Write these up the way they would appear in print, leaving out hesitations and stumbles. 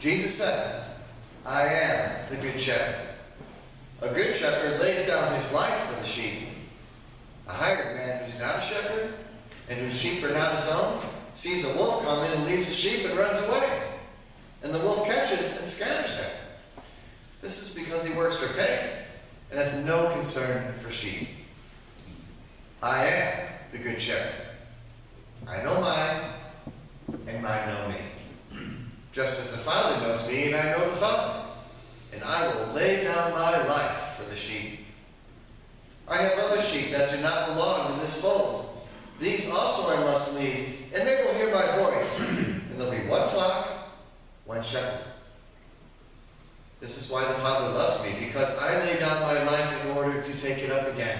Jesus said, I am the good shepherd. A good shepherd lays down his life for the sheep. A hired man who's not a shepherd and whose sheep are not his own sees a wolf come in and leaves the sheep and runs away. And the wolf catches and scatters him. This is because he works for pay and has no concern for sheep. I am the good shepherd. I know mine, and mine know me. Just as the Father knows me, and I know the Father. And I will lay down my life for the sheep. I have other sheep that do not belong to this fold. These also I must lead, and they will hear my voice. And there'll be one flock, one shepherd. This is why the Father loves me, because I lay down my life in order to take it up again.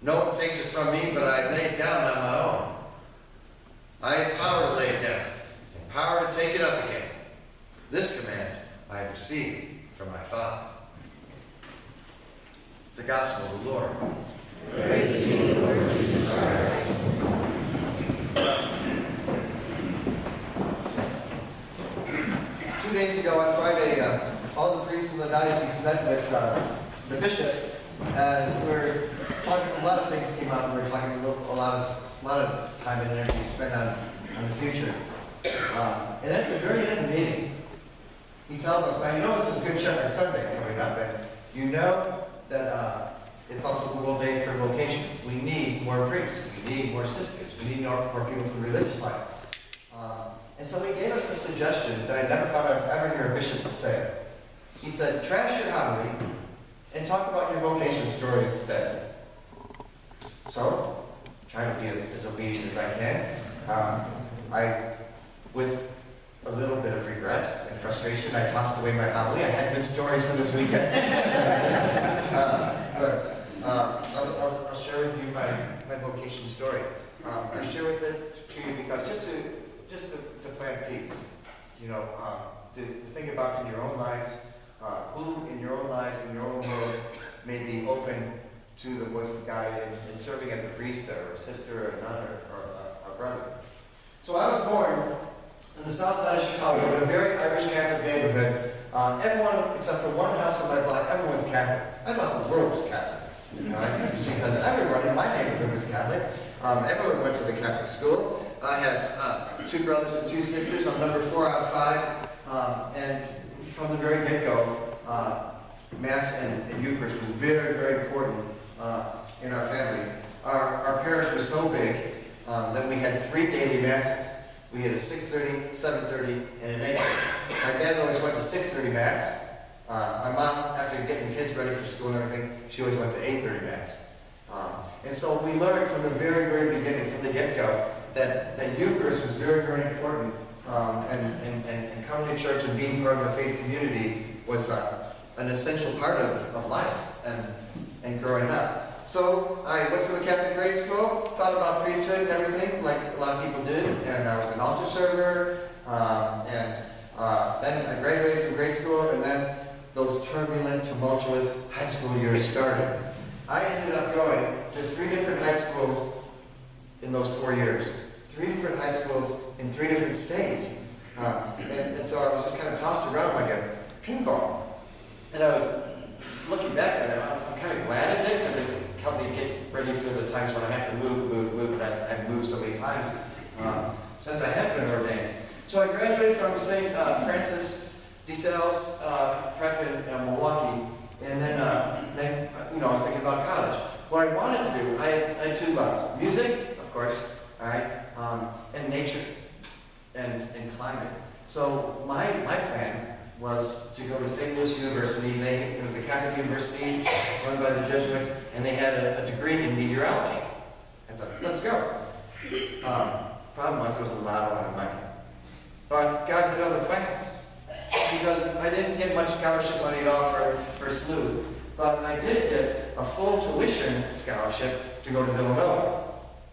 No one takes it from me, but I lay it down on my own. I have power to lay it down, and power to take it up again. This command I have received from my Father. The Gospel of the Lord. Praise to you, Lord Jesus Christ. 2 days ago on Friday, all the priests in the diocese met with the bishop, and we were talking. A lot of things came out. We were talking a lot of time and energy spent on the future. And at the very end of the meeting, he tells us, now you know this is Good Shepherd Sunday coming up, and you know that it's also the World Day for Vocations. We need more priests. We need more sisters. We need more people from religious life. And so he gave us a suggestion that I never thought I'd ever hear a bishop say. He said, trash your homily and talk about your vocation story instead. So, trying to be as obedient as I can, with a little bit of regret and frustration, I tossed away my homily. I had good stories for this weekend. I'll share with you my vocation story. I share with it to you because just to plant seeds, to think about in your own lives, who in your own lives, in your own world, may be open to the voice of God in serving as a priest or a sister or a nun or a brother. So I was born in the south side of Chicago in a very Irish Catholic neighborhood. Everyone, except for one house on my block, everyone was Catholic. I thought the world was Catholic, right? Because everyone in my neighborhood was Catholic. Everyone went to the Catholic school. I have 2 brothers and 2 sisters. I'm number 4 out of 5. And from the very get-go, Mass and Eucharist was very, very important in our family. Our parish was so big that we had 3 daily Masses. We had a 6:30, 7:30, and an 8:30. My dad always went to 6:30 Mass. My mom, after getting the kids ready for school and everything, she always went to 8:30 Mass. And so we learned from the very, very beginning, from the get-go, that Eucharist was very, very important, and coming to church and being part of a faith community was an essential part of life and growing up. So I went to the Catholic grade school, thought about priesthood and everything, like a lot of people did, and I was an altar server, and then I graduated from grade school, and then those turbulent, tumultuous high school years started. I ended up going to 3 different high schools in those 4 years. 3 different high schools in 3 different states. And so I was just kind of tossed around like a pinball. And looking back at it, I'm kind of glad I did, because it helped me get ready for the times when I have to move, and I've moved so many times since I have been ordained. So I graduated from St. Francis de Sales Prep in Milwaukee, and then I was thinking about college. What I wanted to do, I had 2 loves: music, of course, all right, and nature and climate. So my plan was to go to St. Louis University. It was a Catholic university run by the Jesuits, and they had a degree in meteorology. I thought, let's go. Problem was, there was a lot of money. But God had other plans, because I didn't get much scholarship money at all for SLU, but I did get a full tuition scholarship to go to Villanova.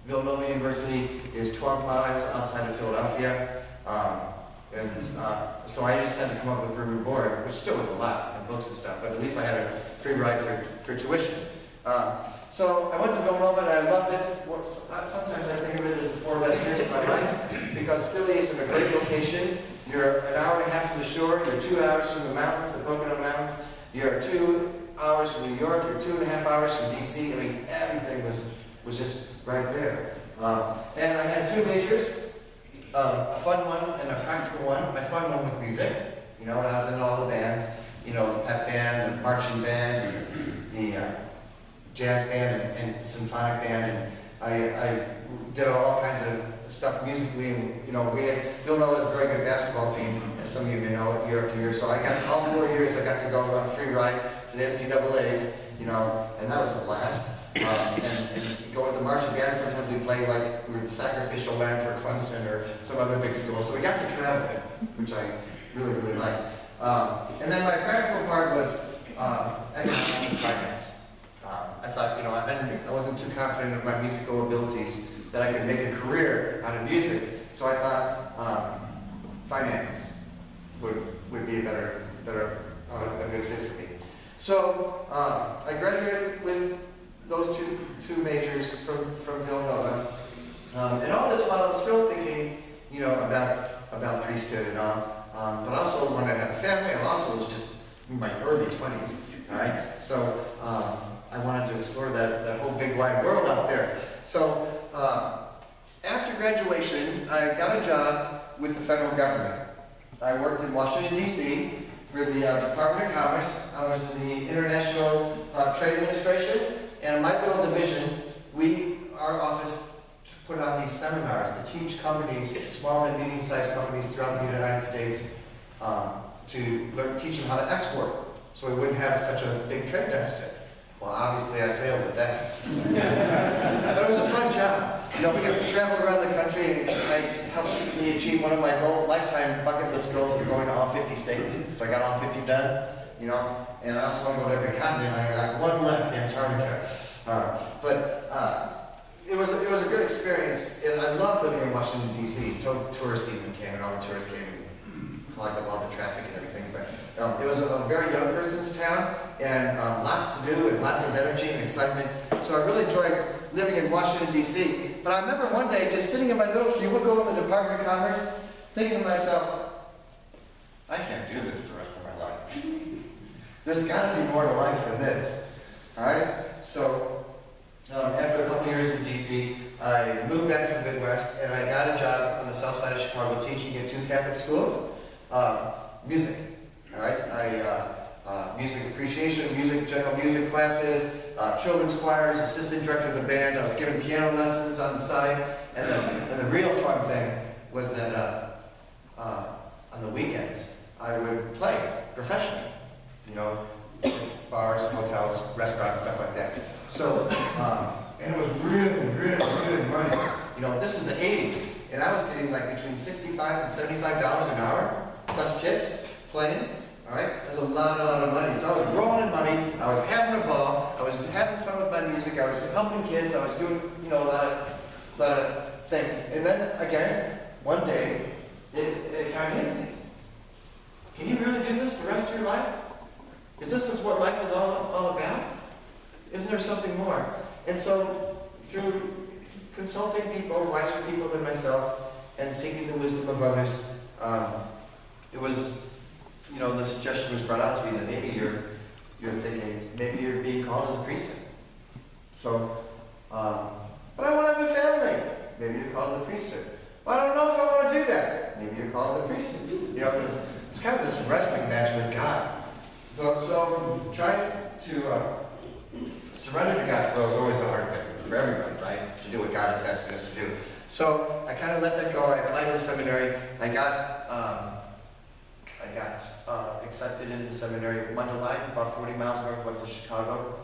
Villanova University is 12 miles outside of Philadelphia. So I just had to come up with room and board, which still was a lot, and books and stuff, but at least I had a free ride for tuition. So I went to Villanova and I loved it. Sometimes I think of it as the 4 best years of my life, because Philly is in a great location. You're an hour and a half from the shore, you're 2 hours from the mountains, the Pocono Mountains, you're 2 hours from New York, you're 2.5 hours from DC. I mean, everything was just right there. And I had 2 majors, a fun one and a practical one. My fun one was music, you know, and I was in all the bands, you know, the pep band, the marching band, the jazz band and symphonic band, and I did all kinds of stuff musically, and you know, Villanova was a very good basketball team, as some of you may know, year after year. So I got all 4 years. I got to go on a free ride to the NCAA's, you know, and that was a blast. And go with the marching band. Sometimes we play like we were the sacrificial lamb for Clemson or some other big school. So we got to travel, which I really liked. And then my practical part was economics and finance. I thought, you know, I wasn't too confident of my musical abilities that I could make a career out of music. So I thought finances would be a good fit for me. So I graduated with those two majors from Villanova, and all this while I was still thinking, you know, about priesthood and all, but I also wanted to have a family. I also was just in my early 20s, all right? So I wanted to explore that whole big wide world out there. So after graduation, I got a job with the federal government. I worked in Washington, D.C. for the Department of Commerce. I was in the International Trade Administration, and in my little division, our office put on these seminars to teach companies, small and medium-sized companies throughout the United States, teach them how to export, so we wouldn't have such a big trade deficit. Well, obviously I failed at that. But it was a fun job. You know, we got to travel around the country, and it helped me achieve one of my lifetime bucket list goals of going to all 50 states. So I got all 50 done, you know, and I also want to go to every continent. I got one left, Antarctica. It was a good experience, and I loved living in Washington, D.C. until tourist season came, and all the tourists came and clogged up all the traffic and everything. But it was a very young person's town, and lots to do and lots of energy and excitement. So I really enjoyed living in Washington, D.C. But I remember one day just sitting in my little cubicle in the Department of Commerce, thinking to myself, I can't do this the rest of my life. There's got to be more to life than this. All right? So after a couple years in D.C., I moved back to the Midwest, and I got a job on the south side of Chicago teaching at 2 Catholic schools, music. All right? Music appreciation, general music classes, children's choirs, assistant director of the band. I was giving piano lessons on the side, and the real fun thing was that on the weekends I would play professionally, you know, bars, hotels, restaurants, stuff like that. So, and it was really good money. You know, this is the 80s, and I was getting like between $65 and $75 an hour plus tips playing. All right, that's a lot of money. So I was rolling in money. I was having a ball. I was having fun with my music. I was helping kids. I was doing, you know, a lot of things. And then again, one day, it kind of hit me. Can you really do this the rest of your life? Is this what life is all about? Isn't there something more? And so, through consulting people, wiser people than myself, and seeking the wisdom of others, it was. You know, the suggestion was brought out to me that maybe you're thinking, maybe you're being called to the priesthood. So, but I want to have a family. Maybe you're called to the priesthood. Well, I don't know if I want to do that. Maybe you're called to the priesthood. You know, it's kind of this wrestling match with God. So trying to surrender to God's will is always a hard thing for everybody, right? To do what God is asking us to do. So I kind of let that go. I applied to the seminary. I got accepted into the seminary at Mundelein, about 40 miles northwest of Chicago.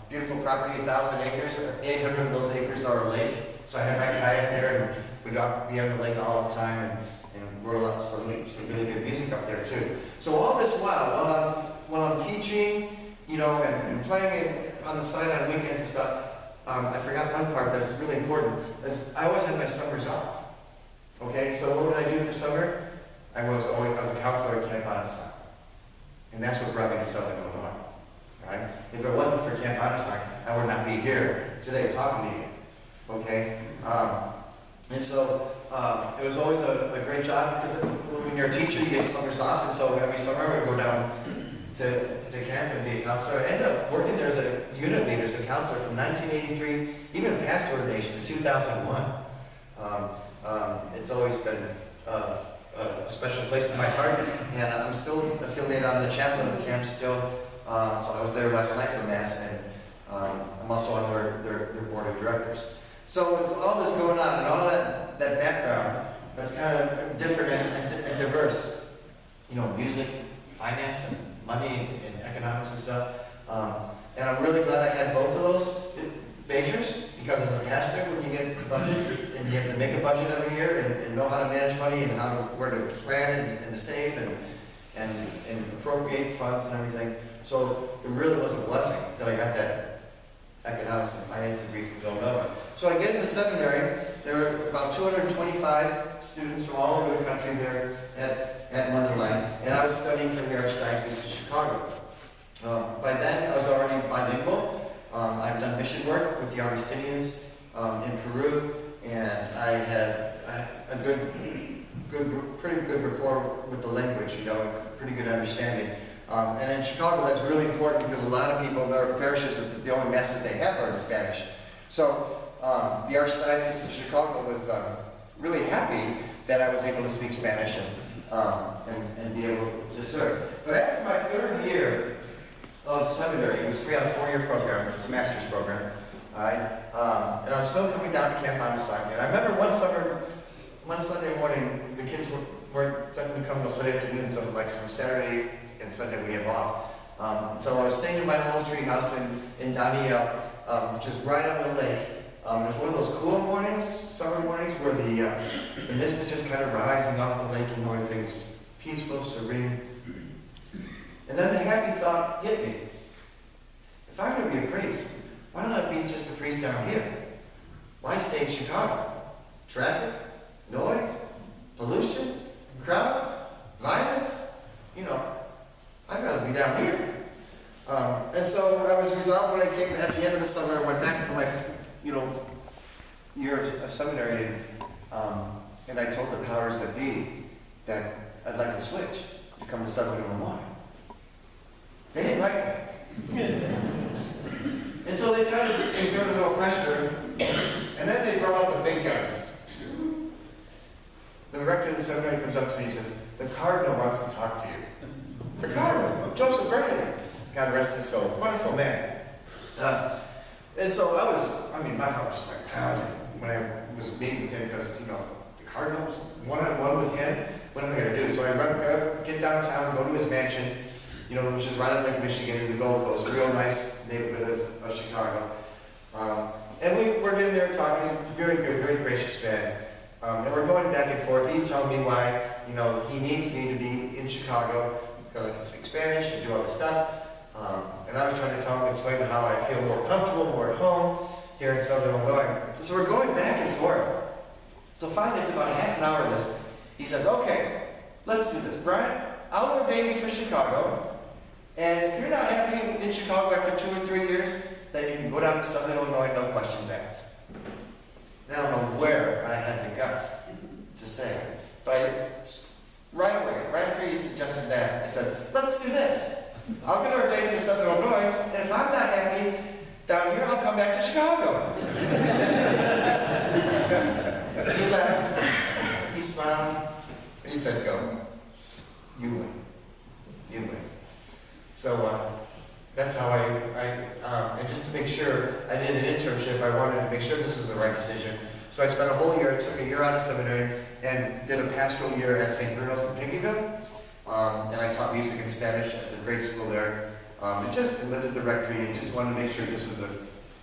Beautiful property, 1,000 acres. 800 of those acres are a lake. So I had my kayak there, and we'd be on the lake all the time, and roll up some really good music up there too. So all this while I'm teaching, you know, and playing it on the side on weekends and stuff, I forgot one part that's really important. Is I always had my summers off. Okay, so what would I do for summer? I was a counselor at Camp Onassac. And that's what brought me to Southern Illinois. Right? If it wasn't for Camp Onassac, I would not be here today talking to you. Okay? And so it was always a great job because when you're a teacher, you get summers off, and so every summer I would go down to camp and be a counselor. I ended up working there as a unit leader, as a counselor from 1983, even past ordination in 2001. It's always been a special place in my heart, and I'm still affiliated. I'm the chaplain of camp still, so I was there last night for Mass, and I'm also on their board of directors. So with all this going on and all that background, that's kind of different and diverse. You know, music, finance, and money, and economics and stuff. And I'm really glad I had both of those majors, because as a pastor, when you get budgets, and you have to make a budget every year, and know how to manage money, and where to plan and to save, and appropriate funds and everything. So it really was a blessing that I got that economics and finance degree from Villanova. So I get into seminary. There were about 225 students from all over the country there at Mundelein, and I was studying for the Archdiocese of Chicago. By then, I was already bilingual. I've done mission work with the Augustinians in Peru, and I had a pretty good rapport with the language, you know, pretty good understanding. And in Chicago, that's really important because a lot of people, there are parishes that the only masses they have are in Spanish. So the Archdiocese of Chicago was really happy that I was able to speak Spanish and be able to serve. But after my third year of seminary, it was a 3-on-4-year program. It's a master's program. And I was still coming down to Camp on assignment. I remember one Sunday morning, the kids weren't going to come till Sunday afternoon, so like from Saturday and Sunday we have off. And so I was staying in my little tree house in Daniel, which is right on the lake. There's one of those cool mornings, summer mornings, where the mist is just kind of rising off the lake, and everything's peaceful, serene. And then the happy thought hit me. If I'm going to be a priest, why don't I be just a priest down here? Why stay in Chicago? Traffic, noise, pollution, crowds, violence, you know, I'd rather be down here. And so I was resolved when I came at the end of the summer. I went back for my, year of seminary, and I told the powers that be that I'd like to switch to come to Southern Illinois. They didn't like that. And so they tried to exert a little pressure, and then they brought out the big guns. The rector of the seminary comes up to me and says, "The Cardinal wants to talk to you." The Cardinal, Joseph Bernadette, God rest his soul, wonderful man. And so my heart was like pounding when I was meeting with him, because, the Cardinal, one-on-one with him, what am I going to do? So I get downtown, go to his mansion, which is right on Lake Michigan in the Gold Coast, a real nice neighborhood of Chicago. And we're getting there talking, very good, very gracious man. And we're going back and forth. He's telling me why, he needs me to be in Chicago because I can speak Spanish and do all this stuff. And I was trying to tell him, explain how I feel more comfortable, more at home here in Southern Illinois. So we're going back and forth. So finally, after about a half an hour of this, he says, "Okay, let's do this. Brian, I'll ordain you for Chicago. And if you're not happy in Chicago after 2 or 3 years, then you can go down to Southern Illinois, no questions asked." And I don't know where I had the guts to say it, but right away, right after he suggested that, I said, "Let's do this. I'll get ordained for Southern Illinois, and if I'm not happy down here, I'll come back to Chicago." He laughed, he smiled, and he said, "Go. You win. You win." So that's how and just to make sure, I did an internship. I wanted to make sure this was the right decision. So I spent a whole year, took a year out of seminary, and did a pastoral year at St. Bruno's in Piggyville. And I taught music and Spanish at the grade school there. And just lived at the rectory and just wanted to make sure this was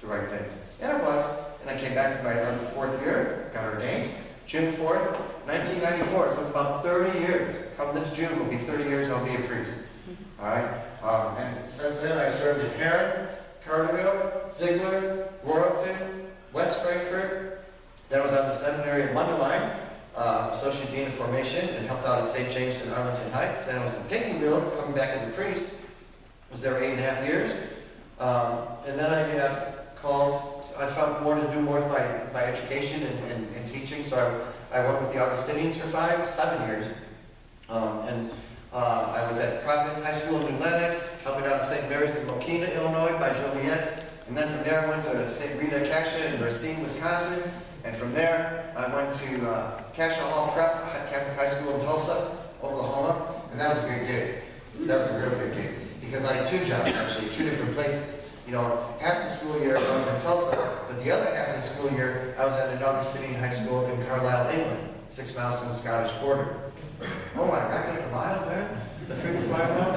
the right thing. And it was. And I came back to my 4th year, got ordained, June 4th, 1994. So it's about 30 years. Come this June will be 30 years I'll be a priest. All right? And since then I've served in Heron, Carterville, Ziegler, Royalton, West Frankfort. Then I was at the seminary at Mundelein, Associate Dean of Formation, and helped out at St. James in Arlington Heights. Then I was in Pinckneyville, coming back as a priest. Was there 8.5 years. And then I got called. I found more to do more with my education and teaching, so I went with the Augustinians for 7 years. I was at Providence High School in New Lenox, helping out at St. Mary's in Mokina, Illinois by Joliet. And then from there I went to St. Rita Acacia in Racine, Wisconsin. And from there I went to Cassia Hall Prep, Catholic High School in Tulsa, Oklahoma. And that was a good gig. That was a real good gig. Because I had 2 jobs actually, 2 different places. You know, half the school year I was in Tulsa, but the other half of the school year I was at an Augustinian high school in Carlisle, England, 6 miles from the Scottish border. Oh my God, like the miles there? The frequent flyer miles?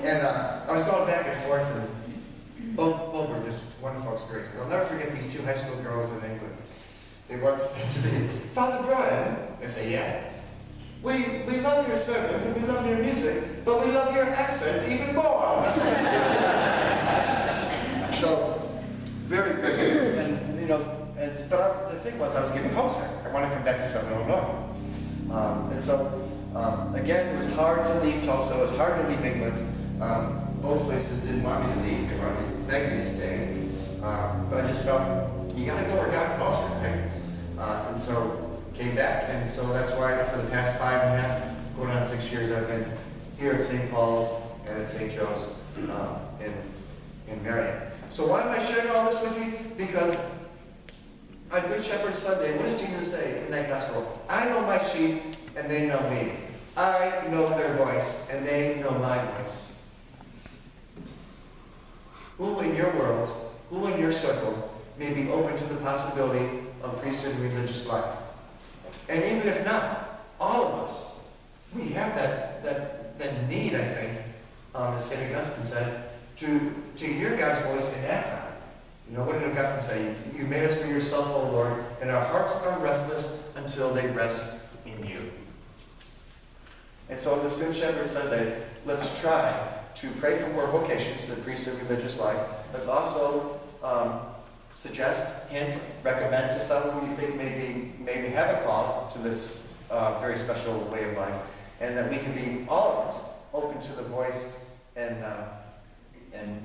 And I was going back and forth, and both were just wonderful experiences. I'll never forget these 2 high school girls in England. They once said to me, Father Brian, I say, yeah. We love your sermons and we love your music, but we love your accent even more. So, very, very good. And, you know, but the thing was, I was getting homesick. I wanted to come back to Southern Illinois. And so, again, it was hard to leave Tulsa. It was hard to leave England. Both places didn't want me to leave. They wanted to beg me to stay. But I just felt, you gotta go where God calls you, right? And so, came back, and so that's why for the past 5.5, going on 6 years, I've been here at St. Paul's and at St. Joe's in Marion. So why am I sharing all this with you? Because on Good Shepherd Sunday, what does Jesus say in that gospel? I know my sheep, and they know me. I know their voice, and they know my voice. Who in your world, who in your circle, may be open to the possibility of priesthood and religious life? And even if not, all of us, we have that need, I think, as St. Augustine said, to hear God's voice and act on it. You know, what did Augustine say? You made us for yourself, O Lord, and our hearts are restless until they rest in you. And so on this Good Shepherd Sunday, let's try to pray for more vocations, the priesthood, religious life. Let's also suggest, hint, recommend to someone who you think maybe have a call to this very special way of life, and that we can be, all of us, open to the voice and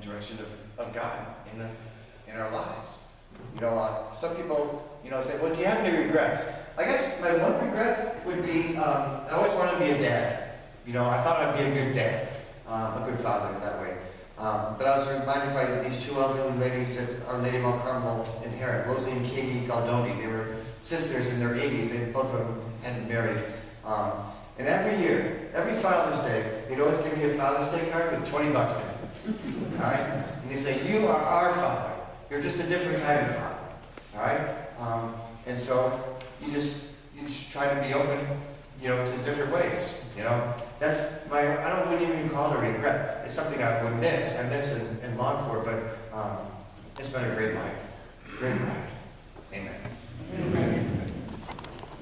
direction of God in our lives. You know, some people, you know, say, well, do you have any regrets? I guess my one regret would be, I always wanted to be a dad. You know, I thought I'd be a good dad, a good father in that way. But I was reminded by these 2 elderly ladies at Our Lady of Mount Carmel in Heron, Rosie and Katie Galdoni. They were sisters in their 80s. Both of them hadn't married. And every year, every Father's Day, they'd always give me a Father's Day card with 20 bucks in it. All right? And he'd say, you are our Father. You're just a different kind of Father. All right? And so you just try to be open, you know, to different ways. You know, that's wouldn't even call it a regret. It's something I would miss. I miss and long for, but it's been a great life.